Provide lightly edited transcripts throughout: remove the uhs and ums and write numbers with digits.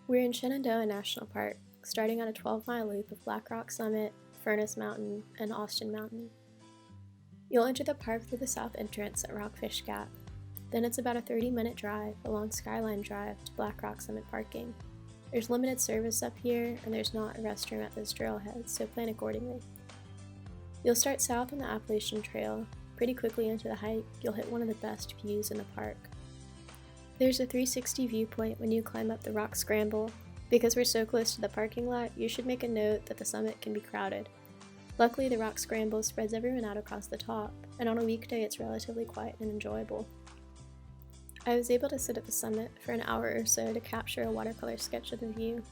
We're in Shenandoah National Park, starting on a 12-mile loop of Blackrock Summit, Furnace Mountain, and Austin Mountain. You'll enter the park through the south entrance at Rockfish Gap. Then it's about a 30-minute drive along Skyline Drive to Blackrock Summit parking. There's limited service up here, and there's not a restroom at those trailheads, so plan accordingly. You'll start south on the Appalachian Trail. Pretty quickly into the hike, you'll hit one of the best views in the park. There's a 360 viewpoint when you climb up the rock scramble. Because we're so close to the parking lot, you should make a note that the summit can be crowded. Luckily, the rock scramble spreads everyone out across the top, and on a weekday it's relatively quiet and enjoyable. I was able to sit at the summit for an hour or so to capture a watercolor sketch of the view.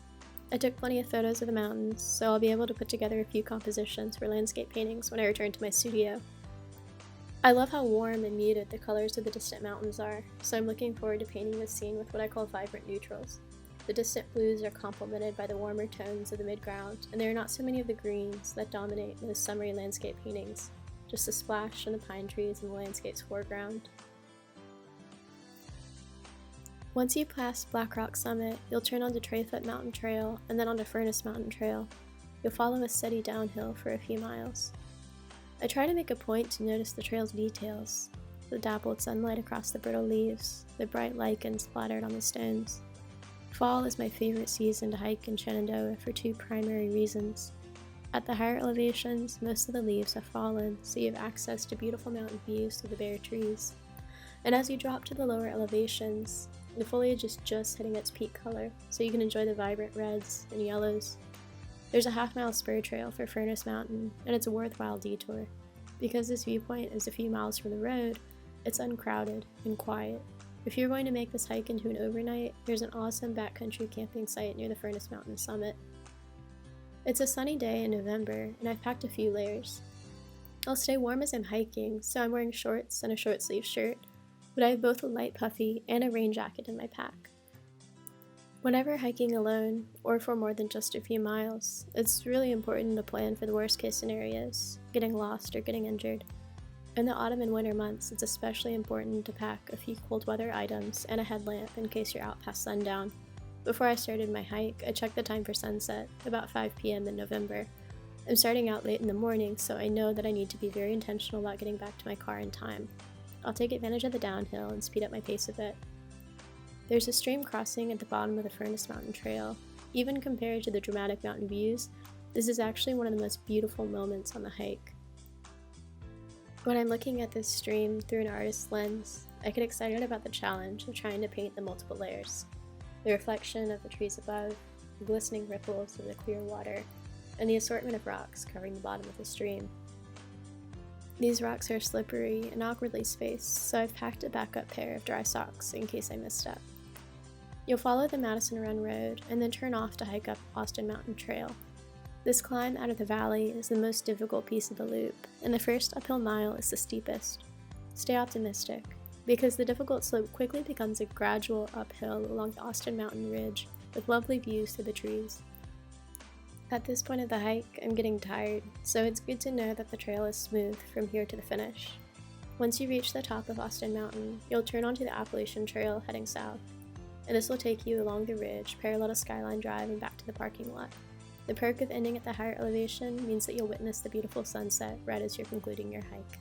I took plenty of photos of the mountains, so I'll be able to put together a few compositions for landscape paintings when I return to my studio. I love how warm and muted the colors of the distant mountains are, so I'm looking forward to painting this scene with what I call vibrant neutrals. The distant blues are complemented by the warmer tones of the midground, and there are not so many of the greens that dominate most summery landscape paintings, just a splash from the pine trees in the landscape's foreground. Once you pass Blackrock Summit, you'll turn onto Trayfoot Mountain Trail and then onto Furnace Mountain Trail. You'll follow a steady downhill for a few miles. I try to make a point to notice the trail's details, the dappled sunlight across the brittle leaves, the bright lichen splattered on the stones. Fall is my favorite season to hike in Shenandoah for two primary reasons. At the higher elevations, most of the leaves have fallen, so you have access to beautiful mountain views through the bare trees. And as you drop to the lower elevations, the foliage is just hitting its peak color, so you can enjoy the vibrant reds and yellows. There's a half-mile spur trail for Furnace Mountain, and it's a worthwhile detour. Because this viewpoint is a few miles from the road, it's uncrowded and quiet. If you're going to make this hike into an overnight, there's an awesome backcountry camping site near the Furnace Mountain summit. It's a sunny day in November, and I've packed a few layers. I'll stay warm as I'm hiking, so I'm wearing shorts and a short sleeve shirt, but I have both a light puffy and a rain jacket in my pack. Whenever hiking alone, or for more than just a few miles, it's really important to plan for the worst case scenarios, getting lost or getting injured. In the autumn and winter months, it's especially important to pack a few cold weather items and a headlamp in case you're out past sundown. Before I started my hike, I checked the time for sunset, about 5 p.m. in November. I'm starting out late in the morning, so I know that I need to be very intentional about getting back to my car in time. I'll take advantage of the downhill and speed up my pace a bit. There's a stream crossing at the bottom of the Furnace Mountain Trail. Even compared to the dramatic mountain views, this is actually one of the most beautiful moments on the hike. When I'm looking at this stream through an artist's lens, I get excited about the challenge of trying to paint the multiple layers. The reflection of the trees above, the glistening ripples of the clear water, and the assortment of rocks covering the bottom of the stream. These rocks are slippery and awkwardly spaced, so I've packed a backup pair of dry socks in case I misstep. You'll follow the Madison Run Road and then turn off to hike up Austin Mountain Trail. This climb out of the valley is the most difficult piece of the loop, and the first uphill mile is the steepest. Stay optimistic, because the difficult slope quickly becomes a gradual uphill along the Austin Mountain Ridge with lovely views through the trees. At this point of the hike, I'm getting tired, so it's good to know that the trail is smooth from here to the finish. Once you reach the top of Austin Mountain, you'll turn onto the Appalachian Trail heading south, and this will take you along the ridge parallel to Skyline Drive and back to the parking lot. The perk of ending at the higher elevation means that you'll witness the beautiful sunset right as you're concluding your hike.